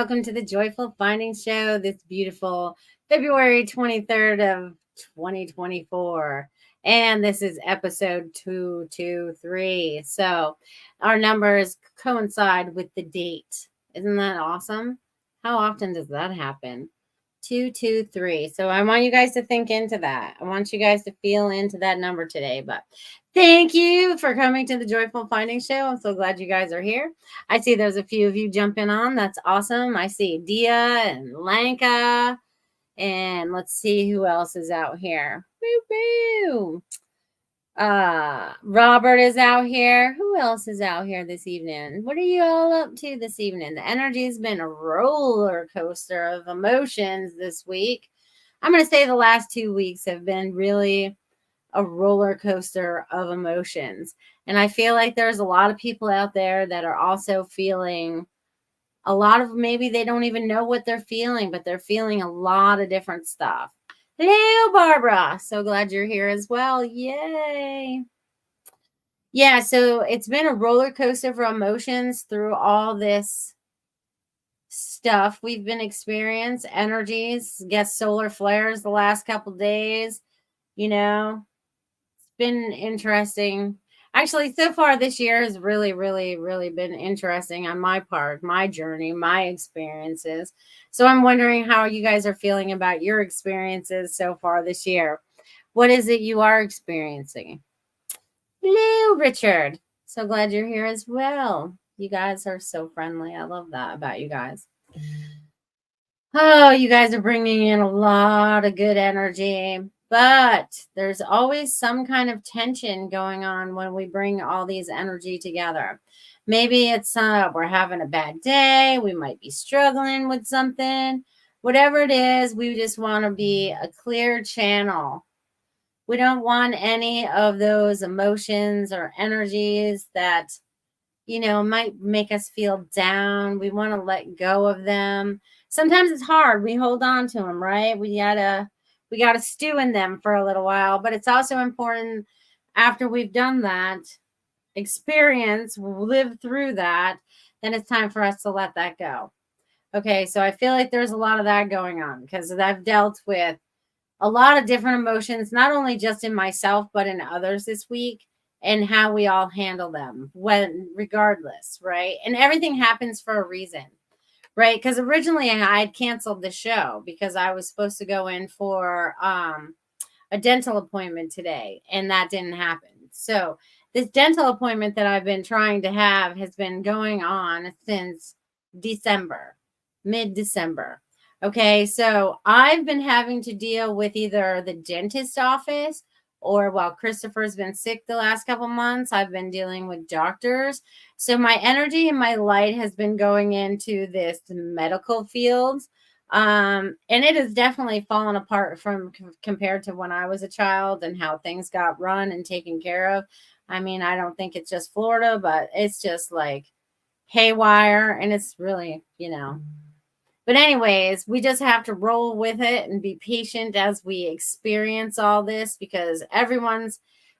welcome to the Joyful Findings Show this beautiful February 23rd of 2024. And this is episode 223. So our numbers coincide with the date. Isn't that awesome? How often does that happen? 223. So I want you guys to think into that. I want you guys to feel into that number today. But thank you for coming to the Joyful Findings Show. I'm so glad you guys are here. I see there's a few of you jumping on. That's awesome. I see Dia and Lanka. And let's see who else is out here. Woo-woo. Robert is out here. Who else is out here this evening? What are you all up to this evening? The energy has been a roller coaster of emotions this week. I'm going to say the last 2 weeks have been really a roller coaster of emotions. And I feel like there's a lot of people out there that are also feeling a lot of, maybe they don't even know what they're feeling, but they're feeling a lot of different stuff. Hello, Barbara. So glad you're here as well. Yay. Yeah, so it's been a roller coaster of emotions through all this stuff we've been experiencing, energies, guess solar flares the last couple days. You know, it's been interesting. Actually, so far this year has really been interesting on my part, my journey, my experiences. So I'm wondering how you guys are feeling about your experiences so far this year. What is it you are experiencing? Hello, Richard. So glad you're here as well. You guys are so friendly. I love that about you guys. Oh, you guys are bringing in a lot of good energy. But there's always some kind of tension going on when we bring all these energy together. Maybe it's we're having a bad day. We might be struggling with something. Whatever it is, we just want to be a clear channel. We don't want any of those emotions or energies that, might make us feel down. We want to let go of them. Sometimes it's hard. We hold on to them, right? We gotta stew in them for a little while, but it's also important after we've done that experience, live through that, then it's time for us to let that go. Okay, so I feel like there's a lot of that going on because I've dealt with a lot of different emotions, not only just in myself, but in others this week, and how we all handle them regardless, right? And everything happens for a reason. Right, because originally I had canceled the show because I was supposed to go in for a dental appointment today, and that didn't happen. So this dental appointment that I've been trying to have has been going on since December, mid-December. Okay, so I've been having to deal with either the dentist office or while Christopher's been sick the last couple months, I've been dealing with doctors. So my energy and my light has been going into this medical field. And it has definitely fallen apart from compared to when I was a child and how things got run and taken care of. I mean, I don't think it's just Florida, but it's just like haywire. And it's really, But anyways, we just have to roll with it and be patient as we experience all this because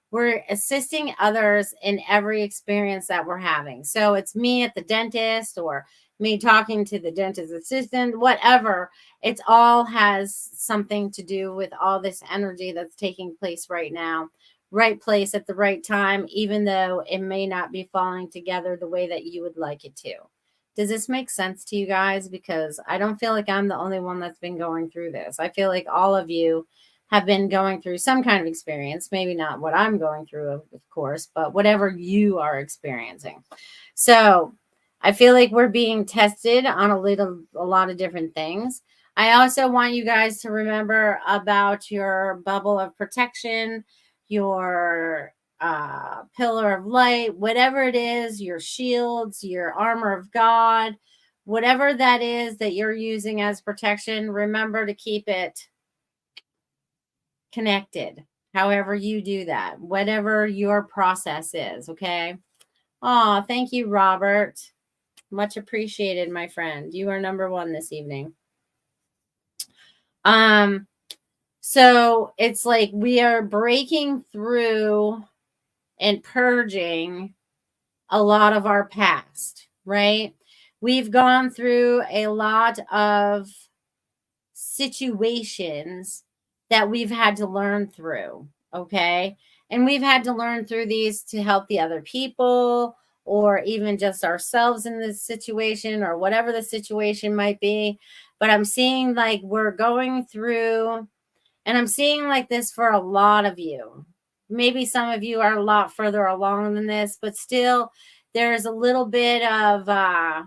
we're assisting others in every experience that we're having. So it's me at the dentist or me talking to the dentist assistant, whatever. It all has something to do with all this energy that's taking place right now. Right place at the right time, even though it may not be falling together the way that you would like it to. Does this make sense to you guys? Because I don't feel like I'm the only one that's been going through this. I feel like all of you have been going through some kind of experience, maybe not what I'm going through, of course, but whatever you are experiencing. So I feel like we're being tested on a lot of different things. I also want you guys to remember about your bubble of protection, your pillar of light, whatever it is, your shields, your armor of God, whatever that is that you're using as protection, remember to keep it connected. However you do that, whatever your process is, okay? Oh, thank you, Robert. Much appreciated, my friend. You are number one this evening. So it's like we are breaking through and purging a lot of our past, right? we've gone through a lot of situations that we've had to learn through. Okay. And we've had to learn through these to help the other people or even just ourselves in this situation or whatever the situation might be. But I'm seeing like we're going through, and I'm seeing like this for a lot of you. Maybe some of you are a lot further along than this, but still there's a little bit of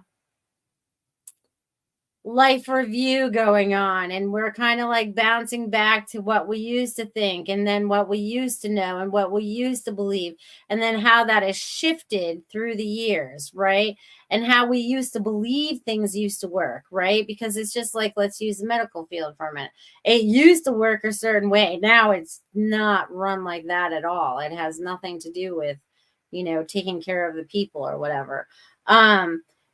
life review going on, and we're kind of like bouncing back to what we used to think and then what we used to know and what we used to believe, and then how that has shifted through the years, right? And how we used to believe things used to work, right? Because it's just like, let's use the medical field for a minute. It used to work a certain way. Now it's not run like that at all. It has nothing to do with, taking care of the people or whatever.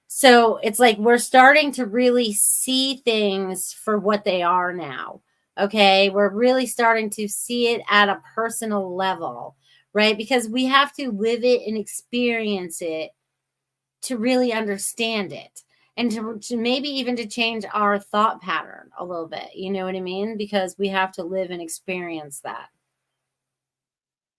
So it's like we're starting to really see things for what they are now. Okay. We're really starting to see it at a personal level, right? Because we have to live it and experience it to really understand it. And to maybe even to change our thought pattern a little bit. You know what I mean? Because we have to live and experience that.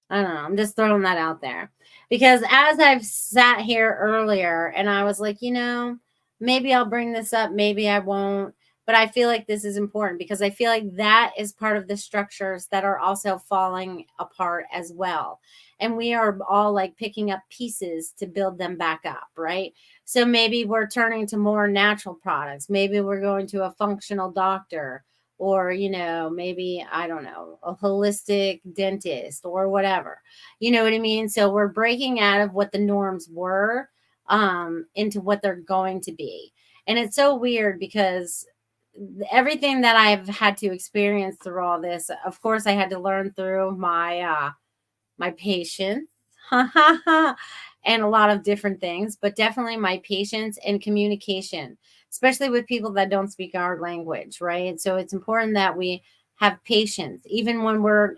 I don't know. I'm just throwing that out there because as I've sat here earlier and I was like, maybe I'll bring this up, maybe I won't. But I feel like this is important because I feel like that is part of the structures that are also falling apart as well. And we are all like picking up pieces to build them back up, right? So maybe we're turning to more natural products. Maybe we're going to a functional doctor or maybe I don't know, a holistic dentist or whatever, you know what I mean? So we're breaking out of what the norms were into what they're going to be. And it's so weird because everything that I've had to experience through all this, of course I had to learn through my patience and a lot of different things, but definitely my patience and communication, especially with people that don't speak our language, right? So it's important that we have patience, even when we're,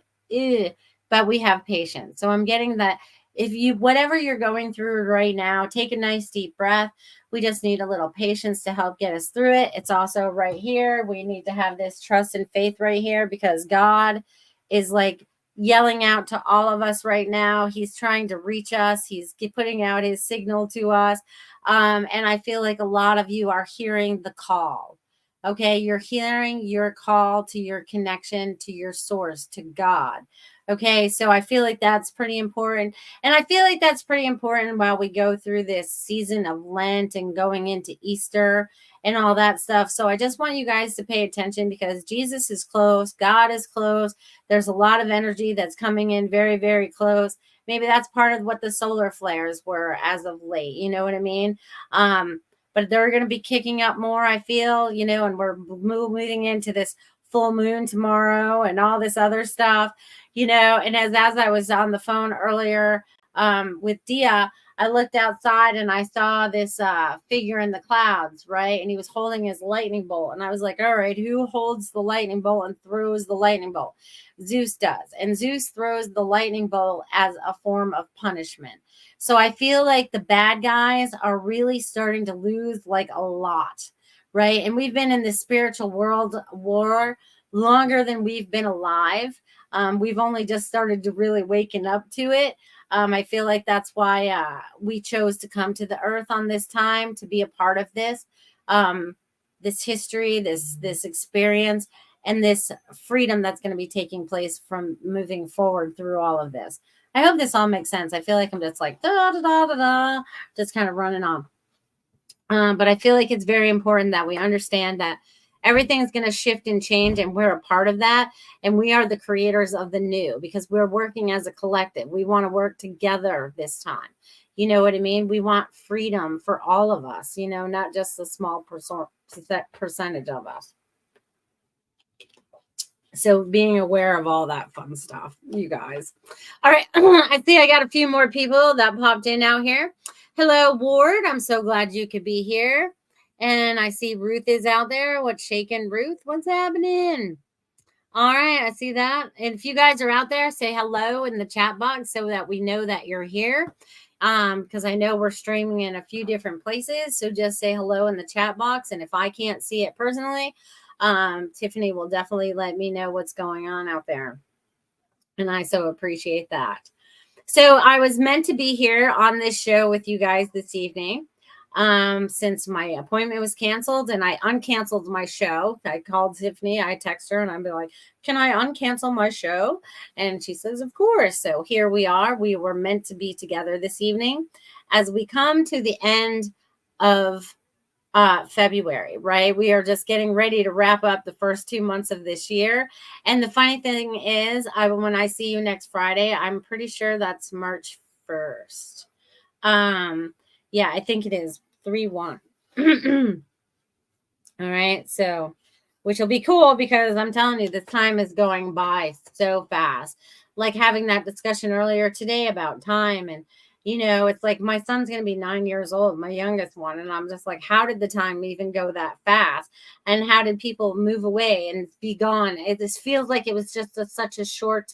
but we have patience. So I'm getting that if you, whatever you're going through right now, take a nice deep breath. We just need a little patience to help get us through it. It's also right here. We need to have this trust and faith right here because God is like yelling out to all of us right now. He's trying to reach us. He's putting out his signal to us. And I feel like a lot of you are hearing the call. Okay. You're hearing your call to your connection to your source, to God. Okay. So I feel like that's pretty important. And I feel like that's pretty important while we go through this season of Lent and going into Easter and all that stuff. So I just want you guys to pay attention because Jesus is close. God is close. There's a lot of energy that's coming in very, very close. Maybe that's part of what the solar flares were as of late. You know what I mean? But they're going to be kicking up more, I feel, and we're moving into this full moon tomorrow and all this other stuff, and as I was on the phone earlier with Dia, I looked outside and I saw this figure in the clouds, right? And he was holding his lightning bolt. And I was like, all right, who holds the lightning bolt and throws the lightning bolt? Zeus does. And Zeus throws the lightning bolt as a form of punishment. So I feel like the bad guys are really starting to lose like a lot, right? And we've been in this spiritual world war longer than we've been alive. We've only just started to really waken up to it. I feel like that's why we chose to come to the earth on this time to be a part of this, this history, this experience, and this freedom that's going to be taking place from moving forward through all of this. I hope this all makes sense. I feel like I'm just like da da da da da, just kind of running on. But I feel like it's very important that we understand that everything's going to shift and change, and we're a part of that. And we are the creators of the new because we're working as a collective. We want to work together this time. You know what I mean? We want freedom for all of us, not just a small percentage of us. So being aware of all that fun stuff, you guys. All right. I see I got a few more people that popped in out here. Hello, Ward. I'm so glad you could be here. And I see Ruth is out there. What's shaking, Ruth? What's happening? All right. I see that. And if you guys are out there, say hello in the chat box so that we know that you're here. because I know we're streaming in a few different places. So just say hello in the chat box. And if I can't see it personally, Tiffany will definitely let me know what's going on out there. And I so appreciate that. So I was meant to be here on this show with you guys this evening. Since my appointment was canceled and I uncanceled my show. I called Tiffany, I text her and I'm like, can I uncancel my show? And she says, of course. So here we are. We were meant to be together this evening as we come to the end of February, right? We are just getting ready to wrap up the first 2 months of this year. And the funny thing is, when I see you next Friday, I'm pretty sure that's March 1st. Yeah, I think it is 3/1. All right. So, which will be cool because I'm telling you, this time is going by so fast. Like having that discussion earlier today about time. And, it's like my son's going to be 9 years old, my youngest one. And I'm just like, how did the time even go that fast? And how did people move away and be gone? It just feels like it was just such a short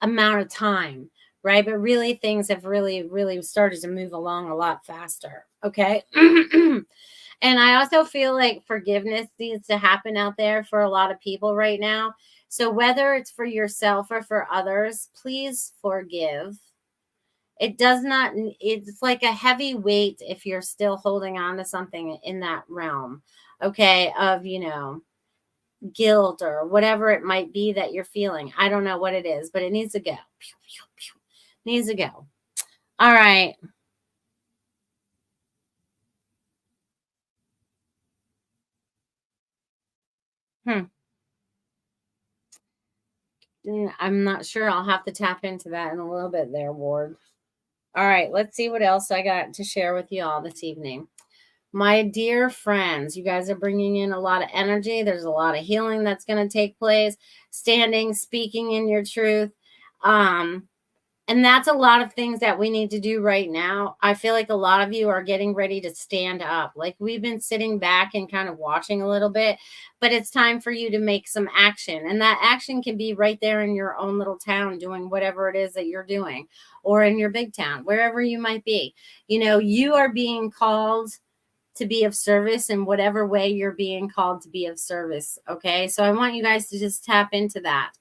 amount of time, right? But really, things have really, really started to move along a lot faster. Okay. And I also feel like forgiveness needs to happen out there for a lot of people right now. So whether it's for yourself or for others, please forgive. It does not, it's like a heavy weight if you're still holding on to something in that realm, okay, of, guilt or whatever it might be that you're feeling. I don't know what it is, but it needs to go. Needs to go. All right. I'm not sure. I'll have to tap into that in a little bit there, Ward. All right, let's see what else I got to share with you all this evening. My dear friends, you guys are bringing in a lot of energy. There's a lot of healing that's going to take place. Standing, speaking in your truth. And that's a lot of things that we need to do right now. I feel like a lot of you are getting ready to stand up. Like we've been sitting back and kind of watching a little bit, but it's time for you to make some action. And that action can be right there in your own little town, doing whatever it is that you're doing, or in your big town, wherever you might be. You are being called to be of service in whatever way you're being called to be of service. Okay. So I want you guys to just tap into that.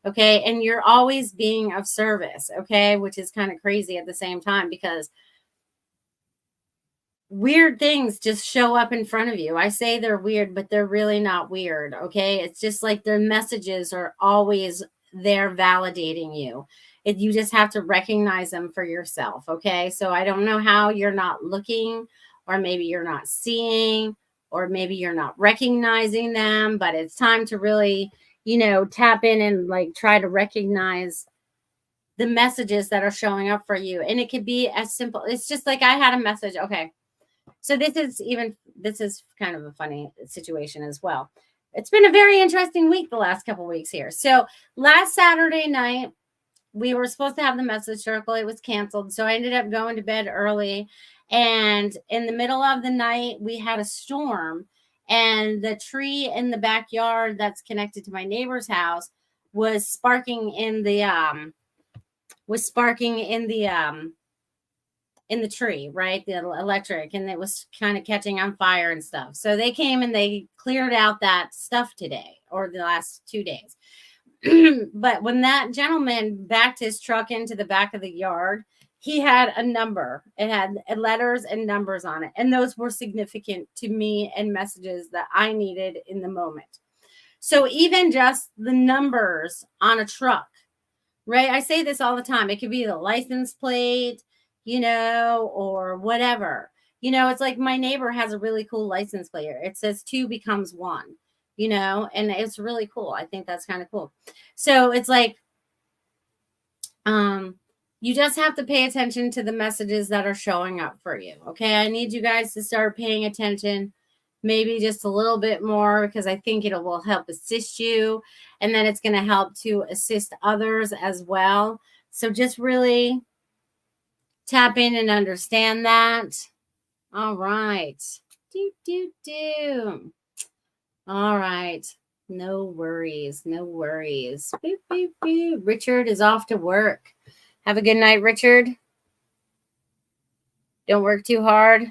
Okay. And you're always being of service. Okay. Which is kind of crazy at the same time because weird things just show up in front of you. I say they're weird, but they're really not weird. Okay. It's just like their messages are always there validating you. You just have to recognize them for yourself. Okay. So I don't know how you're not looking, or maybe you're not seeing, or maybe you're not recognizing them, but it's time to really tap in and like try to recognize the messages that are showing up for you. And it could be as simple. It's just like I had a message. Okay. So this is kind of a funny situation as well. It's been a very interesting week the last couple weeks here. So last Saturday night, we were supposed to have the message circle. It was canceled. So I ended up going to bed early. And in the middle of the night, we had a storm. And the tree in the backyard that's connected to my neighbor's house was sparking in the tree, right? The electric, and it was kind of catching on fire and stuff. So they came and they cleared out that stuff today or the last 2 days. But when that gentleman backed his truck into the back of the yard, he had a number. It had letters and numbers on it. And those were significant to me and messages that I needed in the moment. So even just the numbers on a truck, right? I say this all the time. It could be the license plate, or whatever. It's like my neighbor has a really cool license plate. It says 2 becomes 1, and it's really cool. I think that's kind of cool. So it's like, you just have to pay attention to the messages that are showing up for you. Okay. I need you guys to start paying attention, maybe just a little bit more, because I think it will help assist you. And then it's going to help to assist others as well. So just really tap in and understand that. All right. All right. No worries. No worries. Boop, boop, boop. Richard is off to work. Have a good night, Richard. Don't work too hard.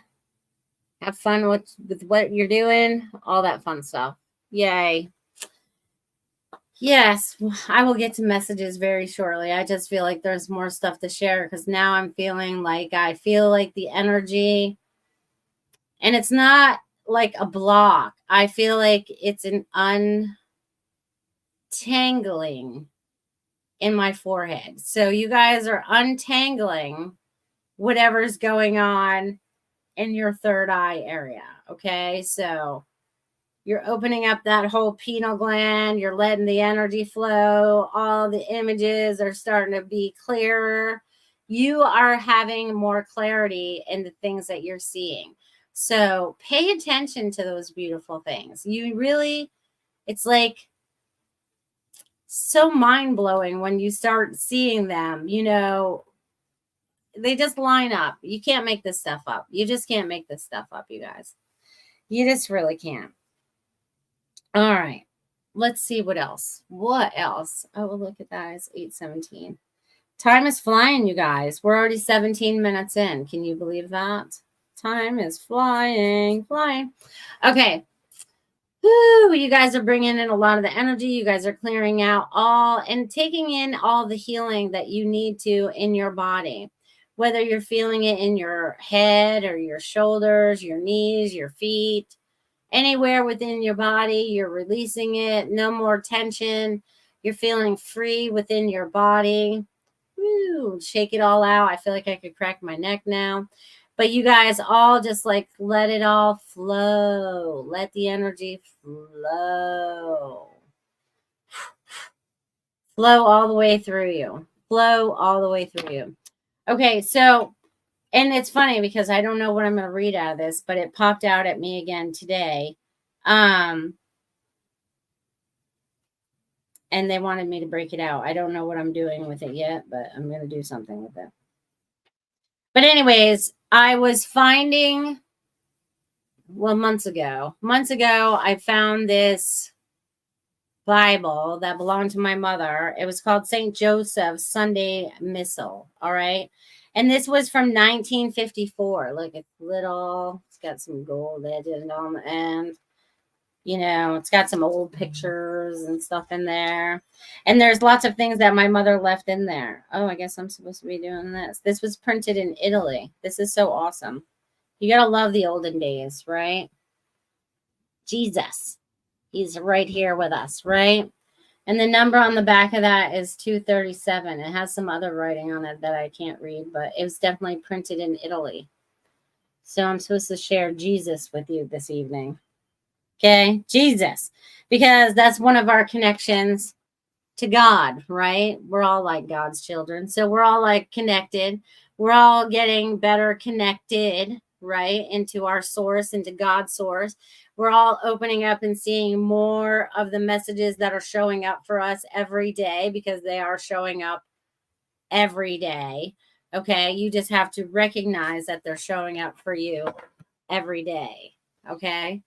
Have fun with what you're doing. All that fun stuff. Yay. Yes, I will get to messages very shortly. I just feel like there's more stuff to share because now I'm feeling like I feel like the energy, and it's not like a block. I feel like it's an untangling in my forehead. So you guys are untangling whatever's going on in your third eye area. Okay, so you're opening up that whole pineal gland. You're letting the energy flow. All the images are starting to be clearer. You are having more clarity in the things that you're seeing. So pay attention to those beautiful things. You really, it's like so mind blowing when you start seeing them. You know, they just line up. You can't make this stuff up. You just can't make this stuff up, you guys. You just really can't. All right. Let's see what else. What else? Oh, well, look at that. It's 8:17. Time is flying, you guys. We're already 17 minutes in. Can you believe that? Time is flying, flying. Okay. Woo, you guys are bringing in a lot of the energy. You guys are clearing out all and taking in all the healing that you need to in your body. Whether you're feeling it in your head or your shoulders, your knees, your feet, anywhere within your body, you're releasing it. No more tension. You're feeling free within your body. Woo, shake it all out. I feel like I could crack my neck now. But you guys all just like let it all flow. Let the energy flow. Flow all the way through you. Flow all the way through you. Okay, so, and it's funny because I don't know what I'm going to read out of this, but it popped out at me again today. And they wanted me to break it out. I don't know what I'm doing with it yet, but I'm going to do something with it. But anyways, I was finding, well, months ago, I found this Bible that belonged to my mother. It was called St. Joseph's Sunday Missal. All right. And this was from 1954. Look, it's little, it's got some gold edges on the end. You know, it's got some old pictures and stuff in there. And there's lots of things that my mother left in there. Oh, I guess I'm supposed to be doing this. This was printed in Italy. This is so awesome. You got to love the olden days, right? Jesus. He's right here with us, right? And the number on the back of that is 237. It has some other writing on it that I can't read, but it was definitely printed in Italy. So I'm supposed to share Jesus with you this evening. Okay, Jesus, because that's one of our connections to God, right? We're all like God's children. So we're all like connected. We're all getting better connected, right? Into our source, into God's source. We're all opening up and seeing more of the messages that are showing up for us every day because they are showing up every day. Okay, you just have to recognize that they're showing up for you every day. Okay.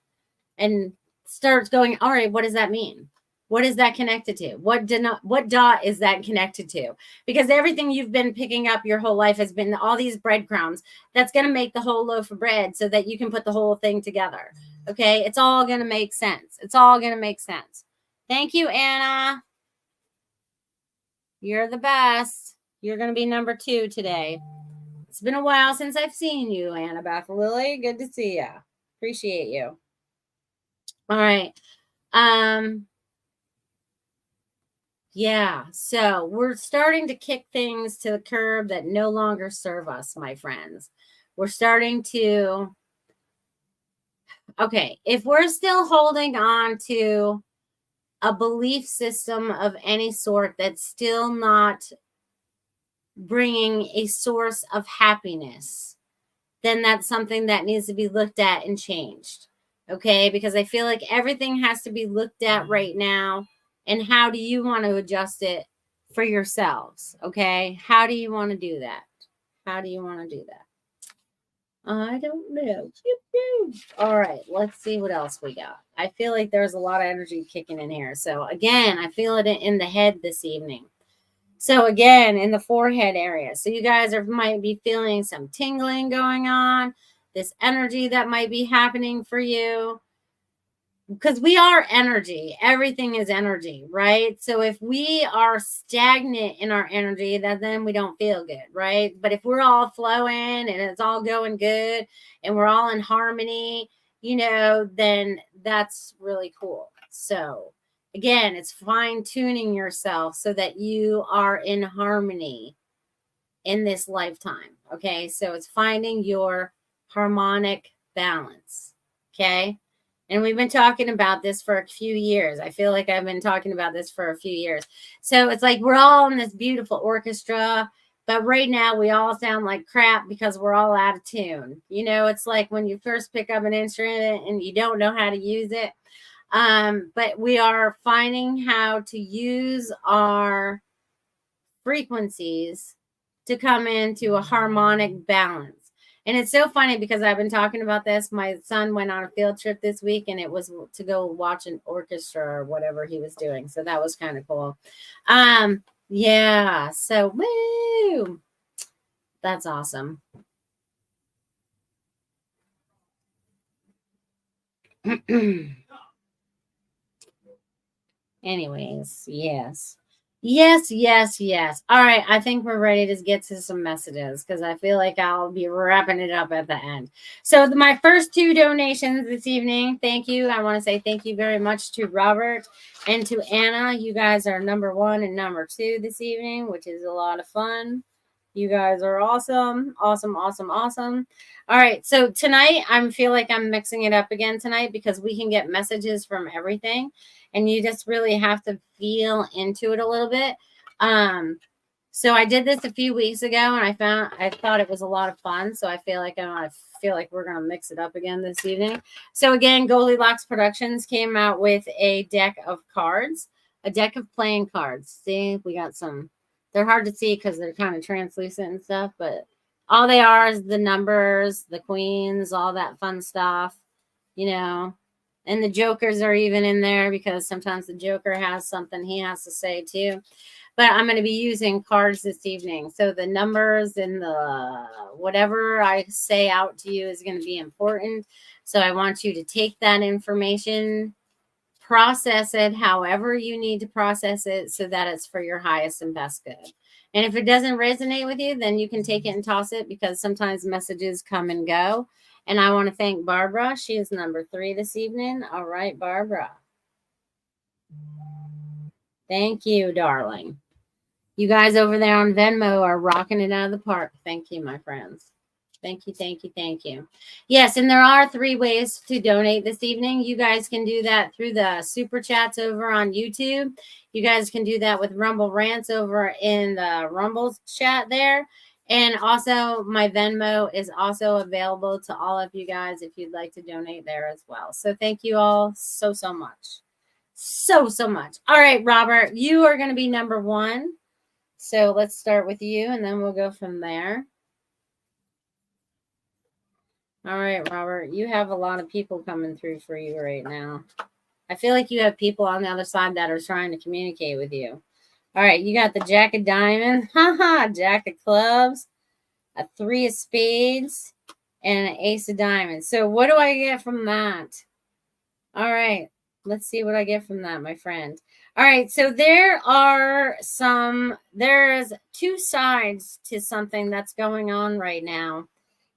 And starts going, all right, what does that mean? What is that connected to? What dot is that connected to? Because everything you've been picking up your whole life has been all these breadcrumbs. That's going to make the whole loaf of bread so that you can put the whole thing together. Okay, it's all going to make sense. It's all going to make sense. Thank you, Anna. You're the best. You're going to be number 2 today. It's been a while since I've seen you, Annabeth Lily. Good to see you. Appreciate you. All right. Yeah, so we're starting to kick things to the curb that no longer serve us, my friends. We're starting to, okay, if we're still holding on to a belief system of any sort that's still not bringing a source of happiness, then that's something that needs to be looked at and changed. Okay, because I feel like everything has to be looked at right now. And how do you want to adjust it for yourselves? Okay, how do you want to do that? How do you want to do that? I don't know. All right, let's see what else we got. I feel like there's a lot of energy kicking in here. So again, I feel it in the head this evening. So again, in the forehead area. So you guys might be feeling some tingling going on, this energy that might be happening for you. Because we are energy. Everything is energy, right? So if we are stagnant in our energy, then we don't feel good, right? But if we're all flowing and it's all going good and we're all in harmony, then that's really cool. So again, it's fine tuning yourself so that you are in harmony in this lifetime. Okay. So it's finding your harmonic balance. Okay. And we've been talking about this for a few years. I feel like I've been talking about this for a few years. So it's like we're all in this beautiful orchestra, but right now we all sound like crap because we're all out of tune. It's like when you first pick up an instrument and you don't know how to use it. But we are finding how to use our frequencies to come into a harmonic balance. And it's so funny because I've been talking about this. My son went on a field trip this week and it was to go watch an orchestra or whatever he was doing. So that was kind of cool. Yeah. So woo. That's awesome. Anyways, yes. Yes. All right, I think we're ready to get to some messages because I feel like I'll be wrapping it up at the end. So my first two donations this evening, thank you. I want to say thank you very much to Robert and to Anna. You guys are number 1 and number 2 this evening, which is a lot of fun. You guys are awesome. Awesome. All right, so tonight I feel like I'm mixing it up again tonight because we can get messages from everything. And you just really have to feel into it a little bit. So I did this a few weeks ago and I thought it was a lot of fun. So I feel like we're going to mix it up again this evening. So again, Goldylocks Productions came out with a deck of cards, a deck of playing cards. See, we got some, they're hard to see because they're kind of translucent and stuff, but all they are is the numbers, the queens, all that fun stuff, and the jokers are even in there because sometimes the joker has something he has to say too. But I'm going to be using cards this evening. So the numbers and the whatever I say out to you is going to be important. So I want you to take that information, process it however you need to process it so that it's for your highest and best good. And if it doesn't resonate with you, then you can take it and toss it because sometimes messages come and go. And I want to thank Barbara. She is number 3 this evening. All right, Barbara. Thank you, darling. You guys over there on Venmo are rocking it out of the park. Thank you, my friends. Thank you. Yes, and there are 3 ways to donate this evening. You guys can do that through the super chats over on YouTube. You guys can do that with Rumble Rants over in the Rumble chat there. And also my Venmo is also available to all of you guys if you'd like to donate there as well. So thank you all so much. So much. All right, Robert, you are going to be number 1. So let's start with you and then we'll go from there. All right, Robert, you have a lot of people coming through for you right now. I feel like you have people on the other side that are trying to communicate with you. All right, you got the Jack of Diamonds, Jack of Clubs, a 3 of Spades, and an Ace of Diamonds. So what do I get from that? All right, let's see what I get from that, my friend. All right, so there's 2 sides to something that's going on right now.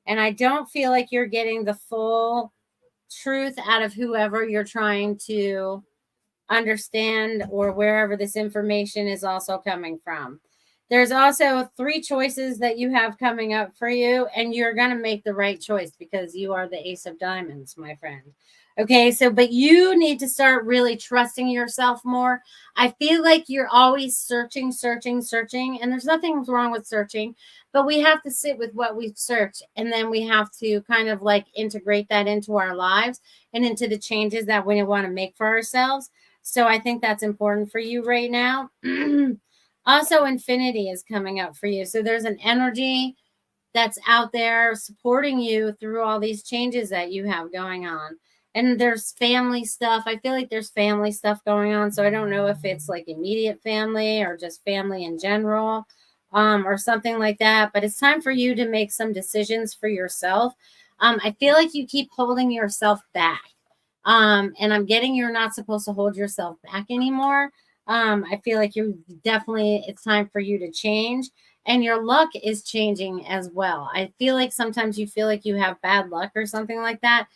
And I don't feel like you're getting the full truth out of whoever you're trying to understand or wherever this information is also coming from. There's also 3 choices that you have coming up for you, and you're going to make the right choice because you are the Ace of Diamonds, my friend. Okay, so, but you need to start really trusting yourself more. I feel like you're always searching, and there's nothing wrong with searching, but we have to sit with what we've searched, and then we have to kind of like integrate that into our lives and into the changes that we want to make for ourselves. So I think that's important for you right now. Also, infinity is coming up for you. So there's an energy that's out there supporting you through all these changes that you have going on. And there's family stuff. I feel like there's family stuff going on. So I don't know if it's like immediate family or just family in general, or something like that. But it's time for you to make some decisions for yourself. I feel like you keep holding yourself back. And I'm getting you're not supposed to hold yourself back anymore. I feel like it's time for you to change. And your luck is changing as well. I feel like sometimes you feel like you have bad luck or something like that,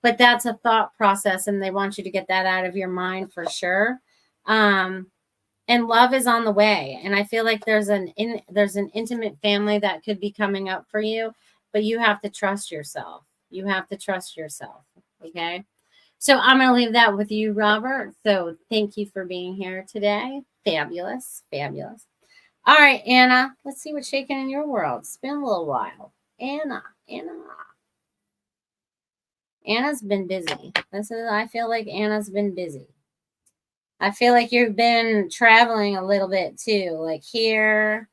but that's a thought process and they want you to get that out of your mind for sure. And love is on the way, and I feel like there's an intimate family that could be coming up for you, but you have to trust yourself. You have to trust yourself. Okay, so I'm going to leave that with you, Robert. So thank you for being here today. Fabulous, fabulous. All right, Anna, let's see what's shaking in your world. It's been a little while. Anna's been busy. I feel like Anna's been busy. I feel like you've been traveling a little bit too. Like here,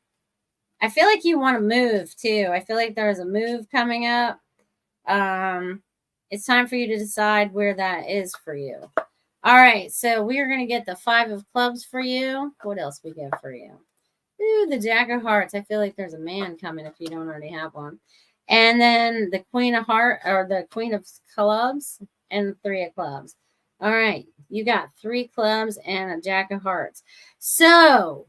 I feel like you want to move too. I feel like there's a move coming up. It's time for you to decide where that is for you. All right, so we are going to get the 5 of clubs for you. What else we get for you? Ooh, the Jack of Hearts. I feel like there's a man coming if you don't already have one. And then the Queen of Heart, or the Queen of Clubs, and 3 of Clubs. All right, you got 3 clubs and a Jack of Hearts. So,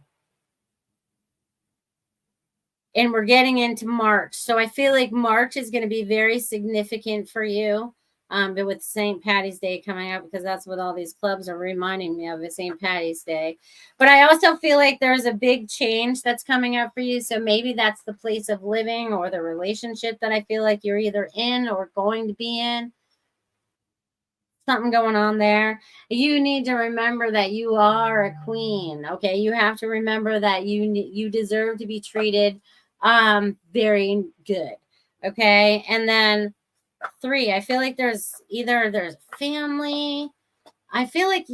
and we're getting into March. So I feel like March is going to be very significant for you. But with St. Patty's Day coming up, because that's what all these clubs are reminding me of, is St. Patty's Day. But I also feel like there's a big change that's coming up for you. So maybe that's the place of living or the relationship that I feel like you're either in or going to be in. Something going on there. You need to remember that you are a queen. Okay, you have to remember that you deserve to be treated very good. Okay, and then 3, I feel like there's family. I feel like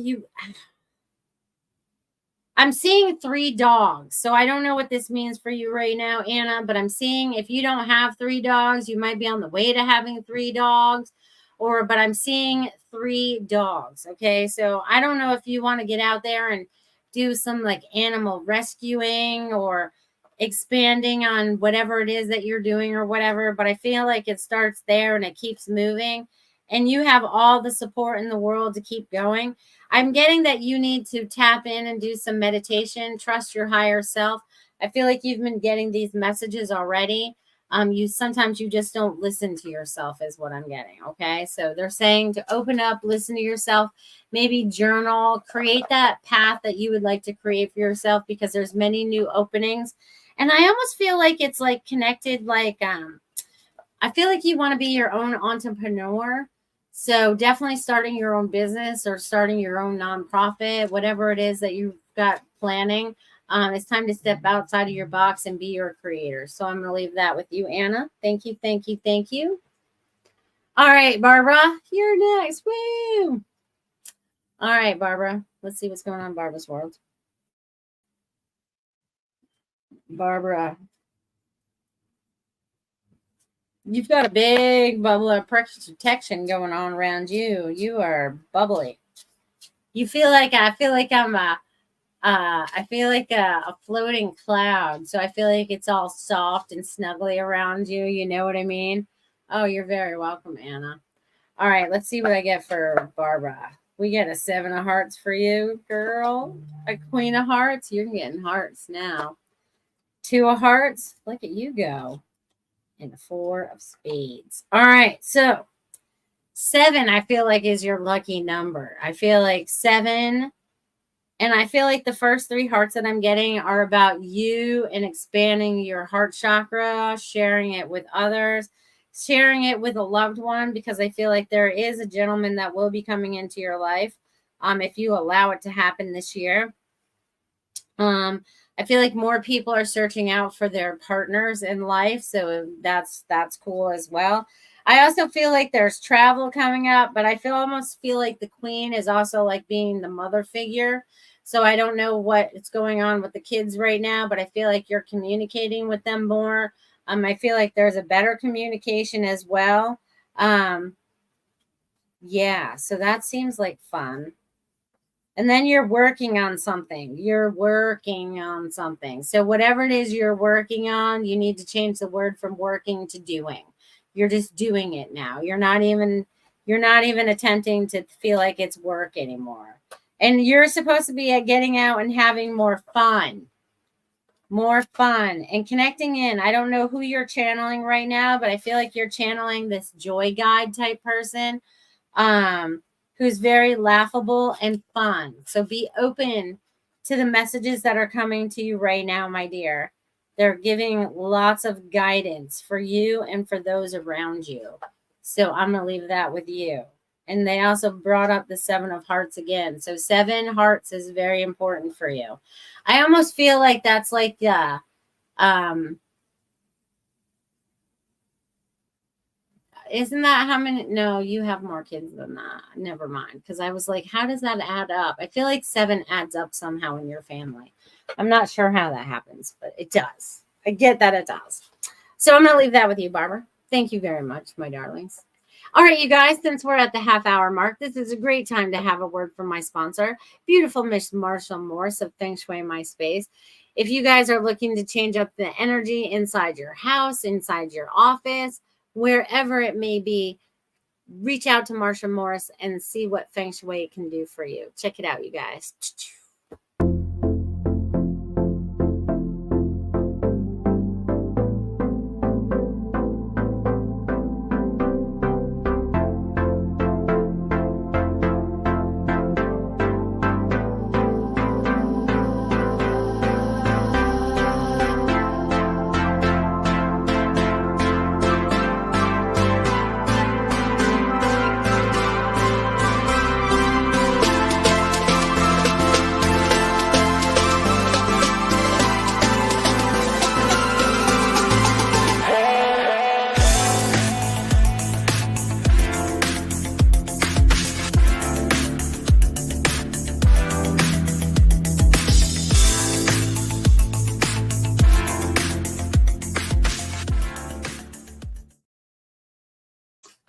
I'm seeing 3 dogs. So I don't know what this means for you right now, Anna, but I'm seeing if you don't have 3 dogs, you might be on the way to having 3 dogs, but I'm seeing 3 dogs. Okay. So I don't know if you want to get out there and do some like animal rescuing or expanding on whatever it is that you're doing or whatever, but I feel like it starts there and it keeps moving and you have all the support in the world to keep going. I'm getting that you need to tap in and do some meditation, trust your higher self. I feel like you've been getting these messages already. You sometimes you just don't listen to yourself is what I'm getting. Okay. So they're saying to open up, listen to yourself, maybe journal, create that path that you would like to create for yourself because there's many new openings. And I almost feel like it's like connected, like I feel like you want to be your own entrepreneur. So definitely starting your own business or starting your own nonprofit, whatever it is that you've got planning. It's time to step outside of your box and be your creator. So I'm going to leave that with you, Anna. Thank you, thank you, thank you. All right, Barbara, you're next. Woo! All right, Barbara. Let's see what's going on in Barbara's world. Barbara, you've got a big bubble of protection going on around you. You are bubbly. You feel like I feel like I feel like a floating cloud. So I feel like it's all soft and snuggly around you. You know what I mean? Oh, you're very welcome, Anna. All right, let's see what I get for Barbara. We get a 7 of hearts for you, girl. A Queen of Hearts. You're getting hearts now. 2 of hearts. Look at you go. And a 4 of spades. All right, so 7, I feel like, is your lucky number. I feel like 7. And I feel like the first 3 hearts that I'm getting are about you and expanding your heart chakra, sharing it with others, sharing it with a loved one, because I feel like there is a gentleman that will be coming into your life if you allow it to happen this year. I feel like more people are searching out for their partners in life. So that's cool as well. I also feel like there's travel coming up, but I almost feel like the queen is also like being the mother figure. So I don't know what's going on with the kids right now, but I feel like you're communicating with them more. I feel like there's a better communication as well. Yeah, so that seems like fun. And then you're working on something. You're working on something. So whatever it is you're working on, you need to change the word from working to doing. You're just doing it now. You're not even attempting to feel like it's work anymore. And you're supposed to be getting out and having more fun. More fun and connecting in. I don't know who you're channeling right now, but I feel like you're channeling this joy guide type person, um, who's very laughable and fun. So be open to the messages that are coming to you right now, my dear. They're giving lots of guidance for you and for those around you. So I'm going to leave that with you. And they also brought up the 7 of hearts again. So 7 hearts is very important for you. I almost feel like that's like um isn't that how many? No, you have more kids than that. Never mind. Because I was like, how does that add up? I feel like 7 adds up somehow in your family. I'm not sure how that happens, but it does. I get that it does. So I'm going to leave that with you, Barbara. Thank you very much, my darlings. All right, you guys, since we're at the half-hour mark, this is a great time to have a word from my sponsor, beautiful Miss Marshall Morse of Feng Shui My Space. If you guys are looking to change up the energy inside your house, inside your office, wherever it may be, reach out to Marsha Morris and see what Feng Shui can do for you. Check it out, you guys.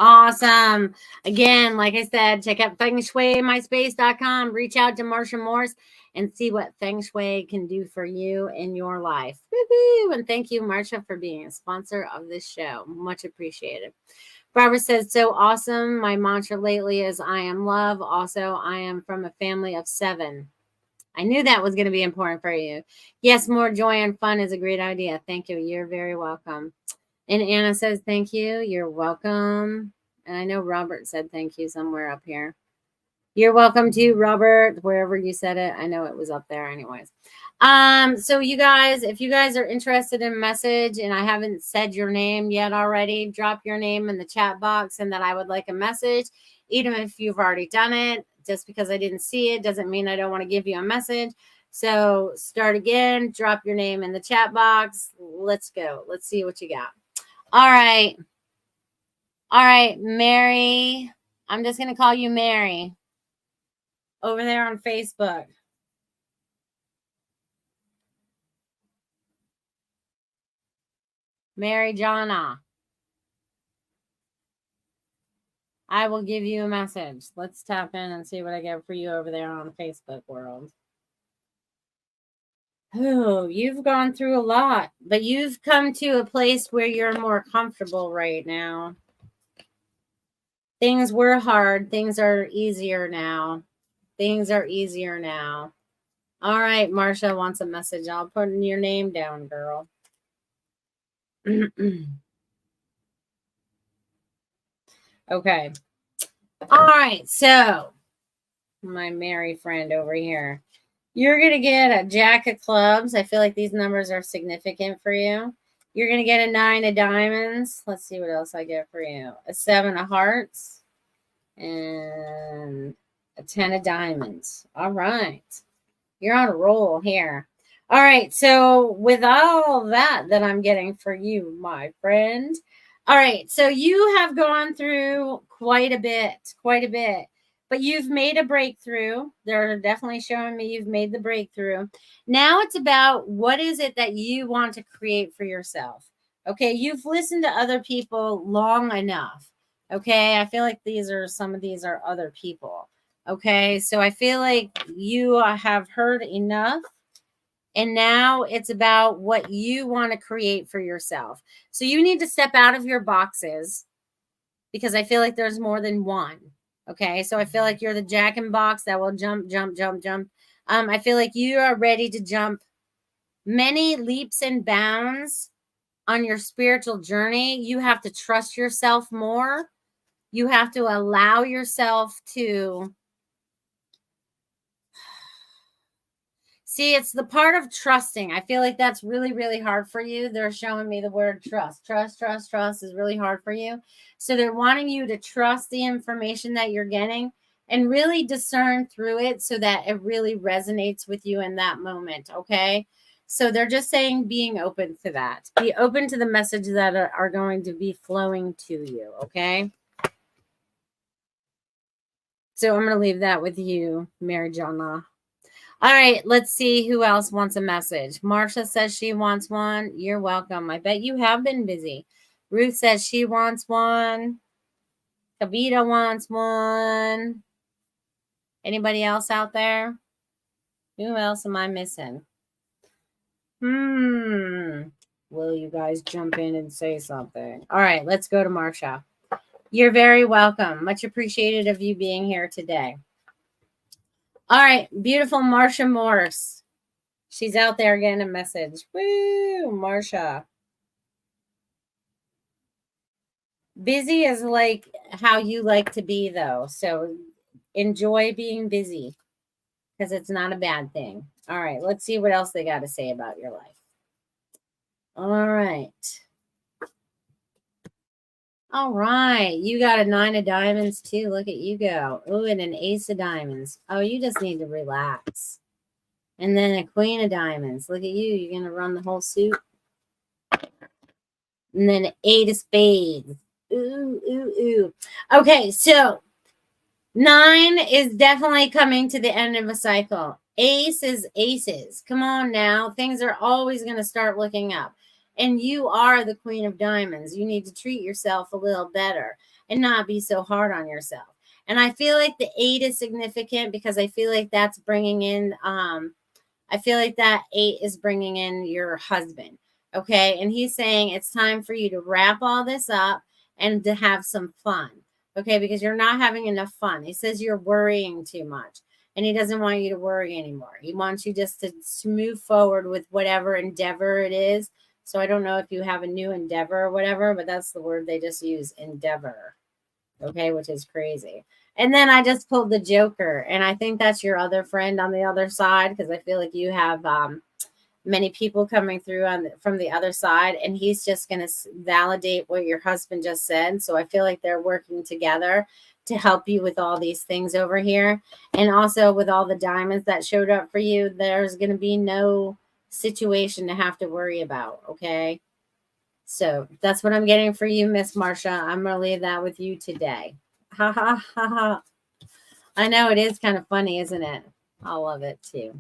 Awesome. Again, like I said, check out fengshuimyspace.com. Reach out to Marsha Morse and see what Feng Shui can do for you in your life. Woo-hoo! And thank you, Marsha, for being a sponsor of this show. Much appreciated. Barbara says, so awesome. My mantra lately is I am love. Also, I am from a family of 7. I knew that was going to be important for you. Yes, more joy and fun is a great idea. Thank you. You're very welcome. And Anna says, thank you. You're welcome. And I know Robert said thank you somewhere up here. You're welcome too, Robert, wherever you said it. I know it was up there anyways. So you guys, if you guys are interested in a message and I haven't said your name yet already, drop your name in the chat box and that I would like a message, even if you've already done it. Just because I didn't see it doesn't mean I don't want to give you a message. So start again, drop your name in the chat box. Let's go. Let's see what you got. All right. All right, Mary. I'm just going to call you Mary over there on Facebook. Mary Jana. I will give you a message. Let's tap in and see what I get for you over there on Facebook world. Oh, you've gone through a lot, but you've come to a place where you're more comfortable right now. Things were hard. Things are easier now. Things are easier now. All right, Marsha wants a message. I'll put your name down, girl. Okay. All right, so my Mary friend over here. You're going to get a Jack of Clubs. I feel like these numbers are significant for you. You're going to get a 9 of Diamonds. Let's see what else I get for you. A 7 of Hearts and a 10 of Diamonds. All right. You're on a roll here. All right. So with all that I'm getting for you, my friend. All right. So you have gone through quite a bit. But you've made a breakthrough. They're definitely showing me you've made the breakthrough. Now it's about what is it that you want to create for yourself. Okay, you've listened to other people long enough. Okay. I feel like some of these are other people. Okay. So I feel like you have heard enough. And now it's about what you want to create for yourself. So you need to step out of your boxes because I feel like there's more than one. Okay. So I feel like you're the jack in box that will jump, jump, jump, jump. I feel like you are ready to jump many leaps and bounds on your spiritual journey. You have to trust yourself more. You have to allow yourself to see, it's the part of trusting. I feel like that's really, really hard for you. They're showing me the word trust. Trust is really hard for you. So they're wanting you to trust the information that you're getting and really discern through it so that it really resonates with you in that moment. Okay. So they're just saying being open to that. Be open to the messages that are going to be flowing to you. Okay. So I'm going to leave that with you, Mary Jonna. All right, let's see who else wants a message. Marsha says she wants one. You're welcome. I bet you have been busy. Ruth says she wants one. Kavita wants one. Anybody else out there? Who else am I missing? Will you guys jump in and say something? All right, let's go to Marsha. You're very welcome. Much appreciated of you being here today. All right, beautiful Marsha Morse. She's out there getting a message. Woo, Marsha. Busy is like how you like to be, though. So enjoy being busy because it's not a bad thing. All right, let's see what else they got to say about your life. All right. All right. You got a 9 of diamonds, too. Look at you go. Oh, and an ace of diamonds. Oh, you just need to relax. And then a queen of diamonds. Look at you. You're going to run the whole suit. And then an 8 of spades. Ooh. Okay, so 9 is definitely coming to the end of a cycle. Ace is aces. Come on now. Things are always going to start looking up. And you are the queen of diamonds. You need to treat yourself a little better and not be so hard on yourself. And I feel like the 8 is significant because I feel like that's bringing in, I feel like that 8 is bringing in your husband. Okay. And he's saying it's time for you to wrap all this up and to have some fun. Okay. Because you're not having enough fun. He says you're worrying too much and he doesn't want you to worry anymore. He wants you just to move forward with whatever endeavor it is. So I don't know if you have a new endeavor or whatever, but that's the word they just use, endeavor. Okay. Which is crazy. And then I just pulled the Joker, and I think that's your other friend on the other side because I feel like you have many people coming through from the other side, and he's just going to validate what your husband just said. So I feel like they're working together to help you with all these things over here. And also with all the diamonds that showed up for you, there's going to be no situation to have to worry about. Okay. So that's what I'm getting for you, Miss Marsha. I'm going to leave that with you today. Ha ha ha ha. I know it is kind of funny, isn't it? I love it too.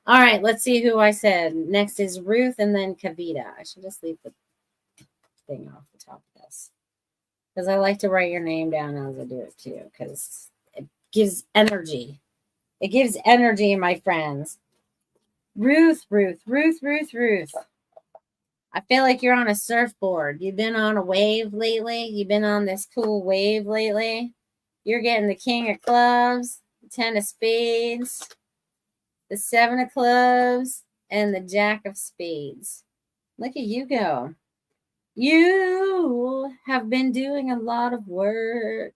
All right, let's see who I said. Next is Ruth and then Kavita. I should just leave the thing off the top of this because I like to write your name down as I do it too because it gives energy. It gives energy, my friends. Ruth. I feel like you're on a surfboard. You've been on a wave lately. You've been on this cool wave lately. You're getting the King of Clubs, the 10 of Spades, the 7 of Clubs, and the Jack of Spades. Look at you go. You have been doing a lot of work.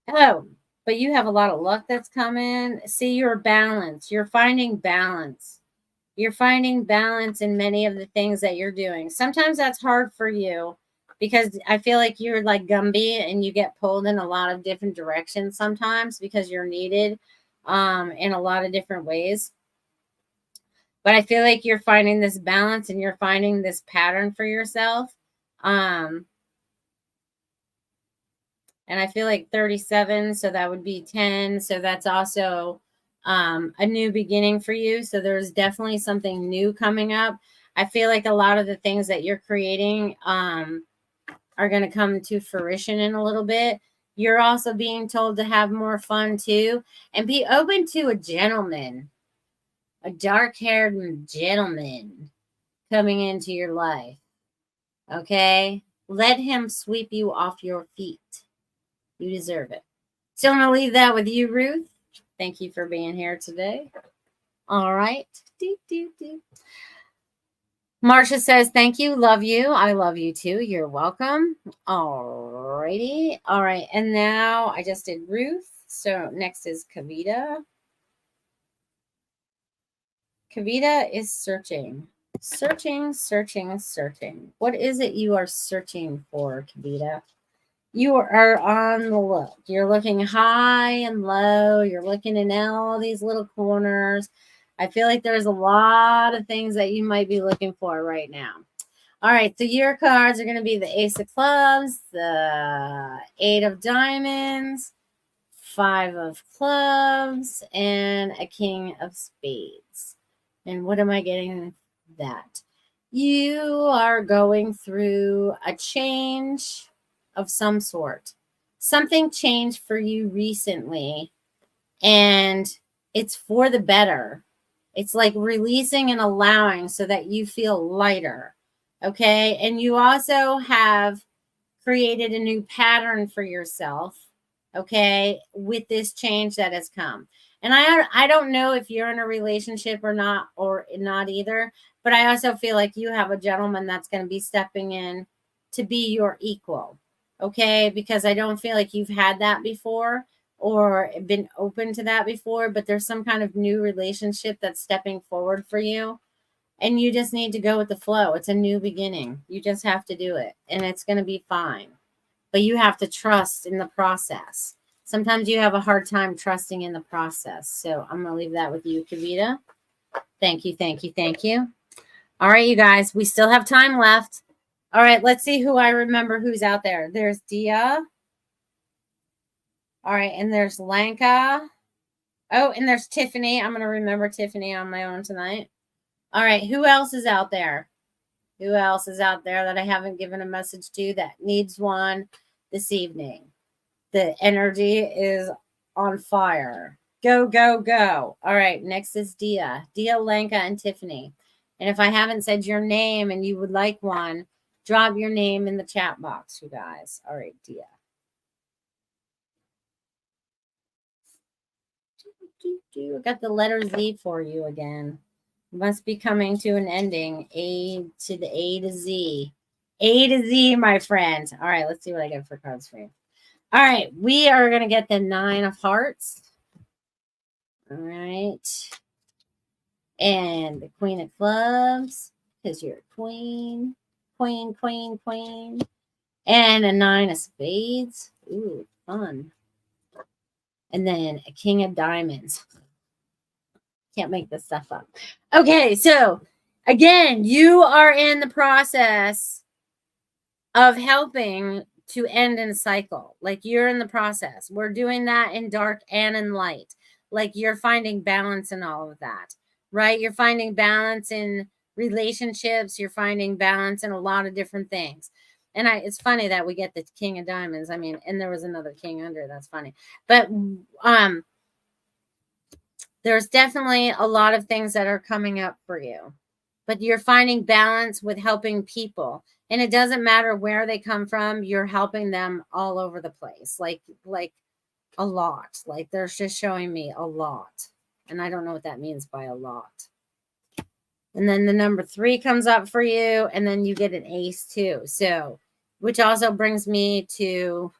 Oh, but you have a lot of luck that's coming. See, you're balanced. You're finding balance. You're finding balance in many of the things that you're doing. Sometimes that's hard for you because I feel like you're like Gumby and you get pulled in a lot of different directions sometimes because you're needed in a lot of different ways. But I feel like you're finding this balance and you're finding this pattern for yourself. And I feel like 37, so that would be 10. So that's also a new beginning for you. So there's definitely something new coming up. I feel like a lot of the things that you're creating are going to come to fruition in a little bit. You're also being told to have more fun too, and be open to a gentleman, a dark-haired gentleman coming into your life. Okay? Let him sweep you off your feet. You deserve it. So I'm going to leave that with you, Ruth. Thank you for being here today. All right. Marcia says, thank you. Love you. I love you too. You're welcome. All righty. All right. And now I just did Ruth. So next is Kavita. Kavita is searching. Searching. What is it you are searching for, Kavita? You are on the look. You're looking high and low. You're looking in all these little corners. I feel like there's a lot of things that you might be looking for right now. All right, so your cards are going to be the Ace of Clubs, the Eight of Diamonds, Five of Clubs, and a King of Spades. And what am I getting? That you are going through a change of some sort. Something changed for you recently, and it's for the better. It's like releasing and allowing so that you feel lighter. Okay. And you also have created a new pattern for yourself. Okay. With this change that has come. And I don't know if you're in a relationship or not either, but I also feel like you have a gentleman that's going to be stepping in to be your equal. Okay. Because I don't feel like you've had that before or been open to that before, but there's some kind of new relationship that's stepping forward for you. And you just need to go with the flow. It's a new beginning. You just have to do it. And it's going to be fine. But you have to trust in the process. Sometimes you have a hard time trusting in the process. So I'm going to leave that with you, Kavita. Thank you. All right, you guys. We still have time left. All right, let's see who I remember who's out there. There's Dia. All right, and there's Lanka. Oh, and there's Tiffany. I'm going to remember Tiffany on my own tonight. All right, who else is out there? Who else is out there that I haven't given a message to that needs one this evening? The energy is on fire. Go, go, go. All right, next is Dia. Dia, Lanka, and Tiffany. And if I haven't said your name and you would like one, drop your name in the chat box, you guys. All right, Dia. I got the letter Z for you again. Must be coming to an ending. A to the A to Z. A to Z, my friend. All right, let's see what I get for cards for you. All right, we are going to get the Nine of Hearts. All right. And the Queen of Clubs, because you're a queen. Queen. And a Nine of Spades. Ooh, fun. And then a King of Diamonds. Can't make this stuff up. Okay, so again, you are in the process of helping to end in a cycle. Like you're in the process. We're doing that in dark and in light. Like you're finding balance in all of that, right? You're finding balance in relationships. You're finding balance in a lot of different things. And it's funny that we get the King of Diamonds. I mean, and there was another king under. That's funny. But there's definitely a lot of things that are coming up for you, but you're finding balance with helping people. And it doesn't matter where they come from. You're helping them all over the place. Like a lot. Like they're just showing me a lot. And I don't know what that means by a lot. And then the number 3 comes up for you. And then you get an ace too. So, which also brings me to,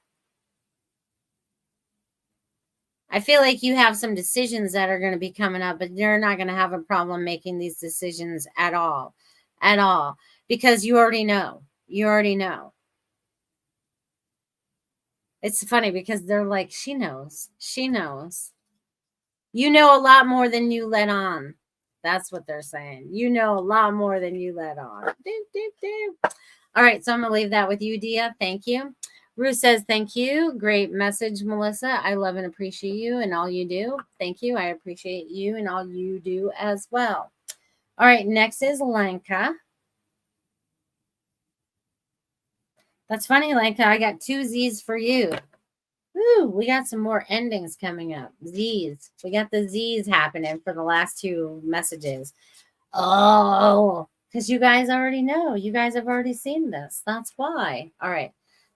I feel like you have some decisions that are going to be coming up, but you're not going to have a problem making these decisions at all, because you already know. It's funny because they're like, she knows. You know a lot more than you let on. That's what they're saying. You know a lot more than you let on. All right, so I'm going to leave that with you, Dia. Thank you. Ruth says, thank you. Great message, Melissa. I love and appreciate you and all you do. Thank you. I appreciate you and all you do as well. All right, next is Lanka. That's funny, Lanka. I got 2 Z's for you. Ooh, we got some more endings coming up. Z's. We got the Z's happening for the last two messages. Oh, because you guys already know. You guys have already seen this. That's why. All right.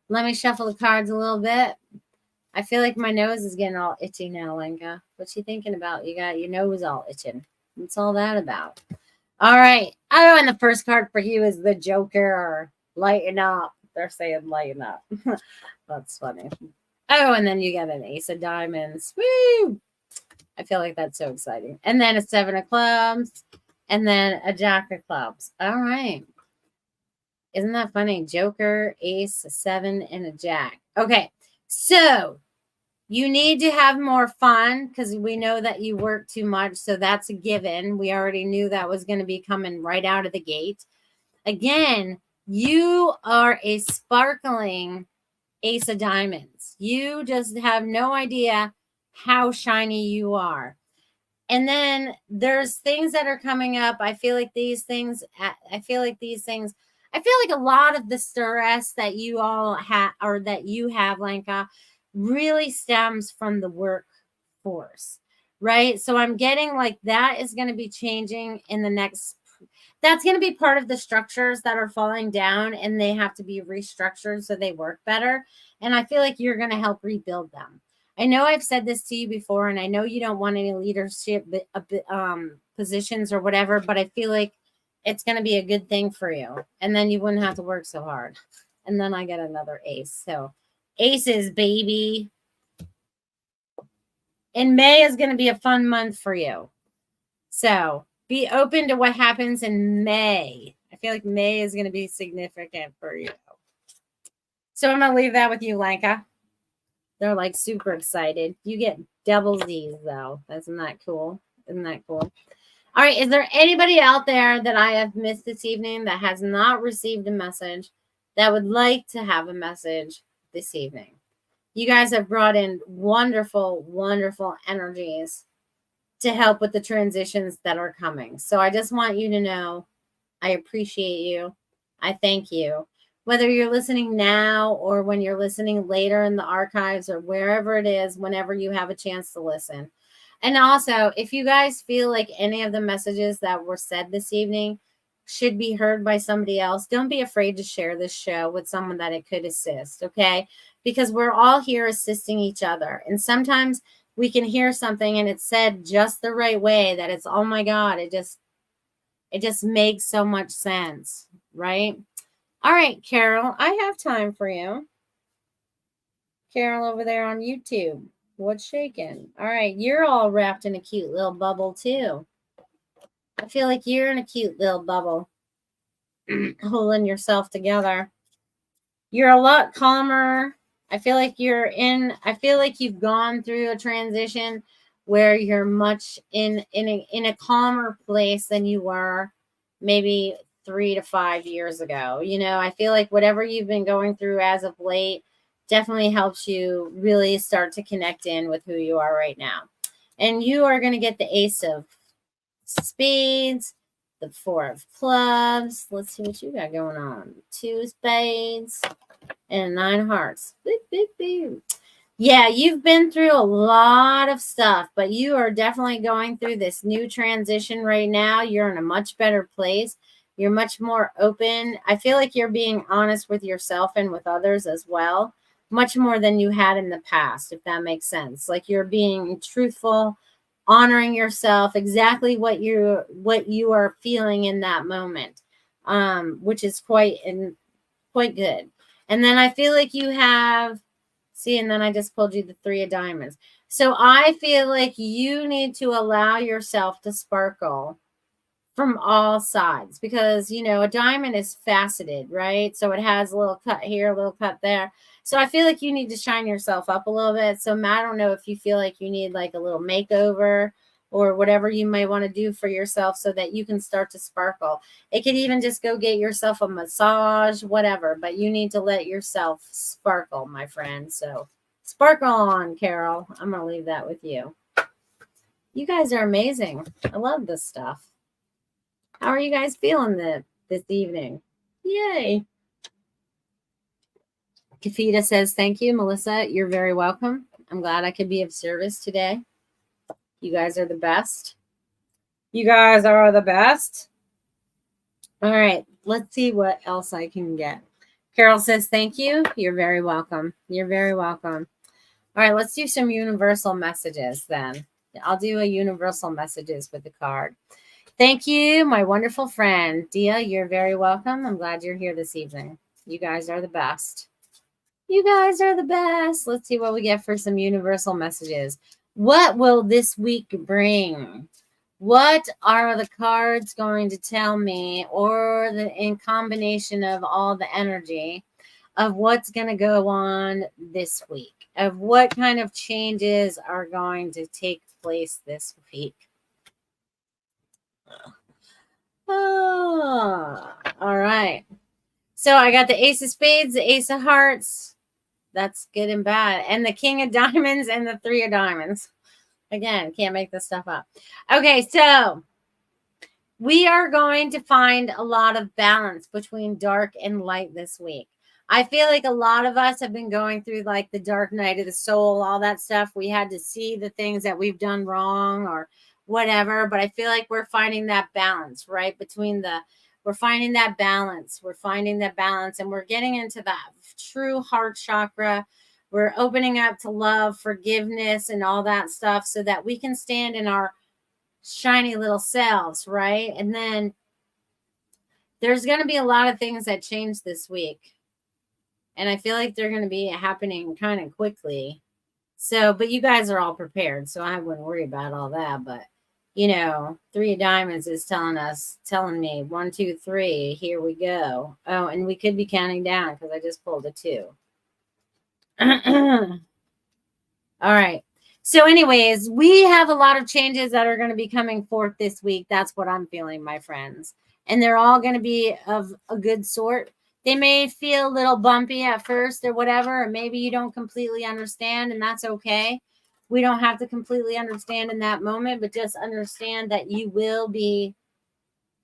Let me shuffle the cards a little bit. I feel like my nose is getting all itchy now, Lenka. What you thinking about? You got your nose all itching. What's all that about? All right. Oh, and the first card for you is the Joker. Lighten up. They're saying lighten up. That's funny. Oh, and then you get an Ace of Diamonds. Woo! I feel like that's so exciting. And then a Seven of Clubs. And then a Jack of Clubs. All right. Isn't that funny? Joker, Ace, a 7, and a Jack. Okay. So you need to have more fun because we know that you work too much. So that's a given. We already knew that was going to be coming right out of the gate. Again, you are a sparkling Ace of Diamonds. You just have no idea how shiny you are. And then there's things that are coming up. I feel like I feel like a lot of the stress that you all have or that you have, Lenka, really stems from the workforce, right? So I'm getting like that is going to be changing in the next. That's going to be part of the structures that are falling down and they have to be restructured so they work better. And I feel like you're going to help rebuild them. I know I've said this to you before, and I know you don't want any leadership positions or whatever, but I feel like it's going to be a good thing for you. And then you wouldn't have to work so hard. And then I get another ace. So aces, baby. And May is going to be a fun month for you. So be open to what happens in May. I feel like May is going to be significant for you. So I'm going to leave that with you, Lenka. They're like super excited. You get double Z's though. Isn't that cool? Isn't that cool? All right. Is there anybody out there that I have missed this evening that has not received a message that would like to have a message this evening? You guys have brought in wonderful, wonderful energies to help with the transitions that are coming. So I just want you to know I appreciate you. I thank you. Whether you're listening now or when you're listening later in the archives or wherever it is, whenever you have a chance to listen. And also, if you guys feel like any of the messages that were said this evening should be heard by somebody else, don't be afraid to share this show with someone that it could assist, okay? Because we're all here assisting each other. And sometimes we can hear something and it's said just the right way that it's, oh my God, it just makes so much sense, right? All right, Carol, I have time for you. Carol over there on YouTube. What's shaking? All right, you're all wrapped in a cute little bubble too. I feel like you're in a cute little bubble, holding yourself together. You're a lot calmer. I feel like you've gone through a transition where you're much in a calmer place than you were maybe 3 to 5 years ago. You know, I feel like whatever you've been going through as of late definitely helps you really start to connect in with who you are right now. And you are going to get the Ace of Spades, the 4 of Clubs. Let's see what you got going on. 2 Spades and 9 Hearts. Beep, beep, beep. Yeah, you've been through a lot of stuff, but you are definitely going through this new transition right now. You're in a much better place. You're much more open. I feel like you're being honest with yourself and with others as well, much more than you had in the past, if that makes sense. Like you're being truthful, honoring yourself, exactly what you are feeling in that moment, which is quite good. And then I feel like you have, see, and then I just pulled you the 3 of Diamonds. So I feel like you need to allow yourself to sparkle from all sides because, you know, a diamond is faceted, right? So it has a little cut here, a little cut there. So I feel like you need to shine yourself up a little bit. So Matt, I don't know if you feel like you need like a little makeover or whatever you might want to do for yourself so that you can start to sparkle. It could even just go get yourself a massage, whatever, but you need to let yourself sparkle, my friend. So sparkle on, Carol. I'm going to leave that with you. You guys are amazing. I love this stuff. How are you guys feeling this evening? Yay. Kafita says, thank you, Melissa. You're very welcome. I'm glad I could be of service today. You guys are the best. You guys are the best. All right, let's see what else I can get. Carol says, thank you. You're very welcome. You're very welcome. All right, let's do some universal messages then. I'll do a universal messages with the card. Thank you, my wonderful friend. Dia, you're very welcome. I'm glad you're here this evening. You guys are the best. You guys are the best. Let's see what we get for some universal messages. What will this week bring? What are the cards going to tell me, or in combination of all the energy of what's going to go on this week, of what kind of changes are going to take place this week? Oh, all right. So I got the Ace of Spades, the Ace of Hearts. That's good and bad. And the King of Diamonds and the Three of Diamonds. Again, can't make this stuff up. Okay, so we are going to find a lot of balance between dark and light this week. I feel like a lot of us have been going through like the dark night of the soul, all that stuff. We had to see the things that we've done wrong or whatever. But I feel like we're finding that balance, right? We're finding that balance. We're finding that balance, and we're getting into that true heart chakra. We're opening up to love, forgiveness, and all that stuff so that we can stand in our shiny little selves, right? And then there's going to be a lot of things that change this week. And I feel like they're going to be happening kind of quickly. So, but you guys are all prepared, so I wouldn't worry about all that. But, you know, Three of Diamonds is telling me 1, 2, 3, here we go. Oh, and we could be counting down because I just pulled a 2. All right. So anyways, we have a lot of changes that are going to be coming forth this week. That's what I'm feeling, my friends. And they're all going to be of a good sort. They may feel a little bumpy at first or whatever, or maybe you don't completely understand, and that's okay. We don't have to completely understand in that moment, but just understand that you will be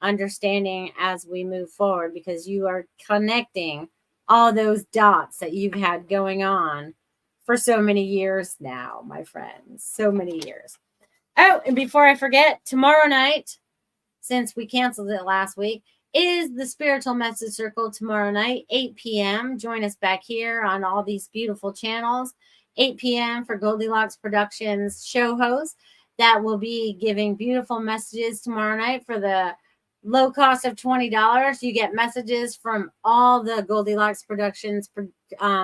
understanding as we move forward, because you are connecting all those dots that you've had going on for so many years now, my friends. So many years. Oh, and before I forget, tomorrow night, since we canceled it last week, is the Spiritual Message Circle tomorrow night, 8 p.m. Join us back here on all these beautiful channels. 8 p.m. for Goldylocks Productions show host that will be giving beautiful messages tomorrow night for the low cost of $20. You get messages from all the Goldylocks Productions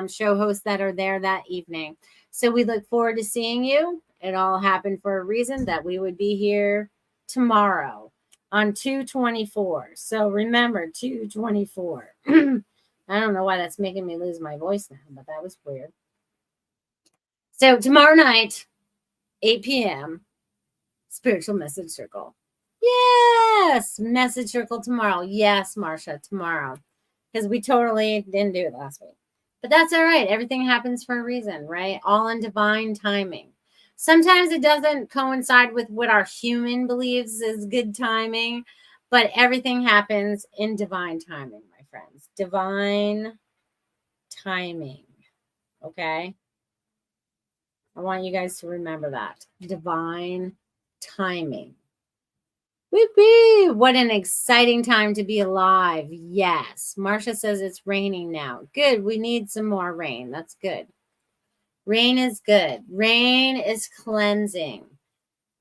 show hosts that are there that evening. So we look forward to seeing you. It all happened for a reason, that we would be here tomorrow on 2/24. So remember, 2/24. I don't know why that's making me lose my voice now, but that was weird. So tomorrow night, 8 p.m., Spiritual Message Circle. Yes, Message Circle tomorrow. Yes, Marsha, tomorrow. Because we totally didn't do it last week. But that's all right. Everything happens for a reason, right? All in divine timing. Sometimes it doesn't coincide with what our human believes is good timing, but everything happens in divine timing, my friends. Divine timing. Okay? I want you guys to remember that. Divine timing. Whoopee! What an exciting time to be alive. Yes. Marcia says it's raining now. Good. We need some more rain. That's good. Rain is good. Rain is cleansing.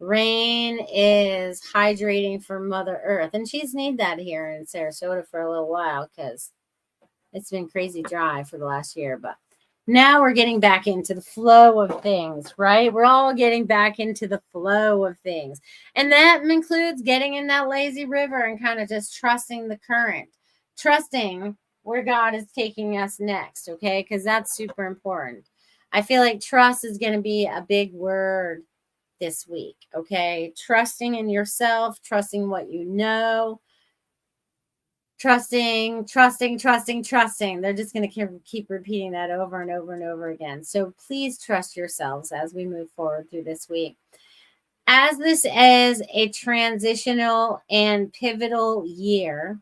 Rain is hydrating for Mother Earth. And she's need that here in Sarasota for a little while, because it's been crazy dry for the last year. But now we're getting back into the flow of things, right? We're all getting back into the flow of things. And that includes getting in that lazy river and kind of just trusting the current, trusting where God is taking us next, okay? Because that's super important. I feel like trust is going to be a big word this week, okay? Trusting in yourself, trusting what you know, trusting. They're just going to keep repeating that over and over and over again. So please trust yourselves as we move forward through this week. As this is a transitional and pivotal year,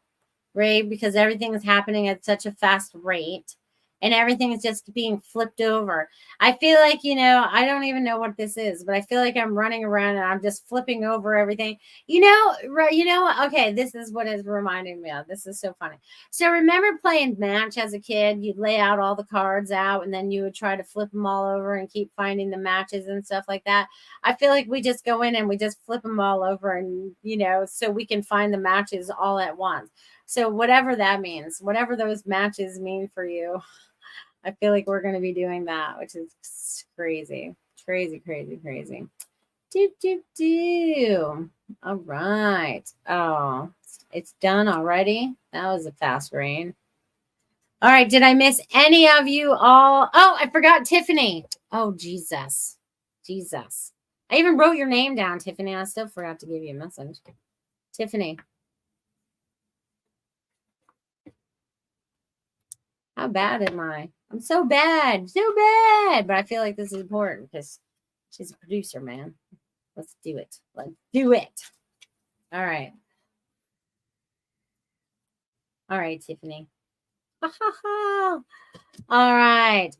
right? Because everything is happening at such a fast rate. and everything is just being flipped over. I feel like, I don't even know what this is, but I feel like I'm running around and I'm just flipping over everything. Okay, this is what is reminding me of. This is so funny. So remember playing Match as a kid? You'd lay out all the cards out and then you would try to flip them all over and keep finding the matches and stuff like that. I feel like we just go in and we just flip them all over and, so we can find the matches all at once. So whatever that means, whatever those matches mean for you, I feel like we're going to be doing that, which is crazy, crazy, crazy, crazy. Do. All right. Oh, it's done already. That was a fast rain. All right. Did I miss any of you all? Oh, I forgot Tiffany. Oh, Jesus. Jesus. I even wrote your name down, Tiffany. I still forgot to give you a message. Tiffany. How bad am I? I'm so bad. So bad. But I feel like this is important because she's a producer, man. Let's do it. Let's do it. All right. All right, Tiffany. All right.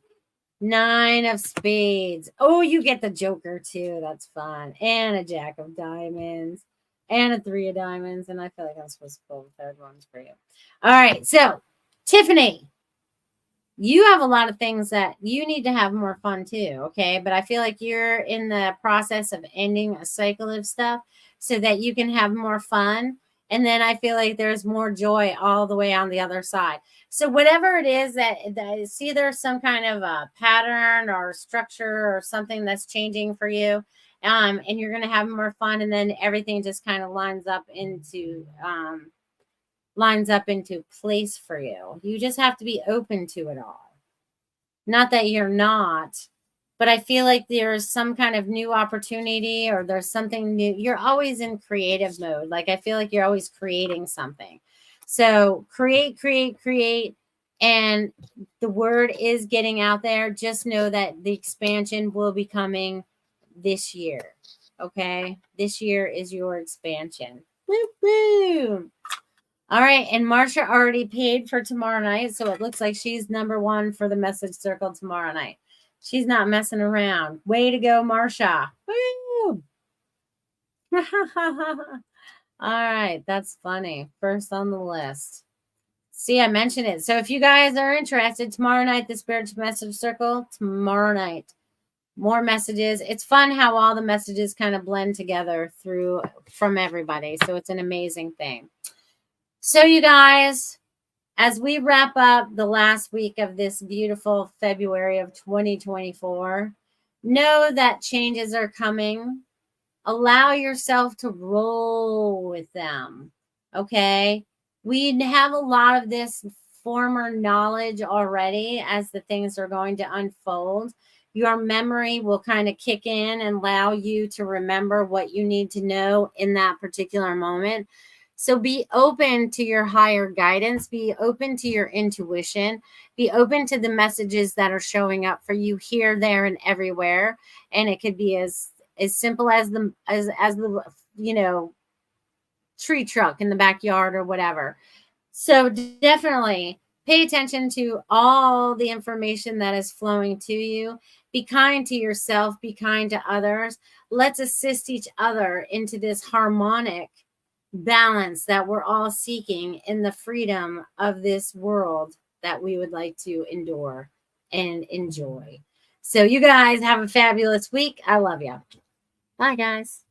9 of spades. Oh, you get the Joker too. That's fun. And a Jack of diamonds. And a 3 of diamonds. And I feel like I'm supposed to pull the third ones for you. All right. So, Tiffany, you have a lot of things that you need to have more fun too, okay? But I feel like you're in the process of ending a cycle of stuff so that you can have more fun. And then I feel like there's more joy all the way on the other side. So whatever it is that is either some kind of a pattern or structure or something that's changing for you, and you're going to have more fun, and then everything just kind of lines up into place for you. You just have to be open to it all. Not that you're not, but I feel like there's some kind of new opportunity or there's something new. You're always in creative mode. Like I feel like you're always creating something. So create. And the word is getting out there. Just know that the expansion will be coming this year. Okay. This year is your expansion. Woo-hoo. All right, and Marsha already paid for tomorrow night, so it looks like she's number 1 for the message circle tomorrow night. She's not messing around. Way to go, Marsha. Woo! All right, that's funny. First on the list. See, I mentioned it. So if you guys are interested, tomorrow night, the Spiritual Message Circle, tomorrow night. More messages. It's fun how all the messages kind of blend together from everybody. So it's an amazing thing. So you guys, as we wrap up the last week of this beautiful February of 2024, know that changes are coming. Allow yourself to roll with them. Okay? We have a lot of this former knowledge already as the things are going to unfold. Your memory will kind of kick in and allow you to remember what you need to know in that particular moment. So be open to your higher guidance, be open to your intuition, be open to the messages that are showing up for you here, there, and everywhere. And it could be as simple as the tree truck in the backyard or whatever. So definitely pay attention to all the information that is flowing to you. Be kind to yourself, be kind to others. Let's assist each other into this harmonic balance that we're all seeking in the freedom of this world that we would like to endure and enjoy. So you guys have a fabulous week. I love you. Bye, guys.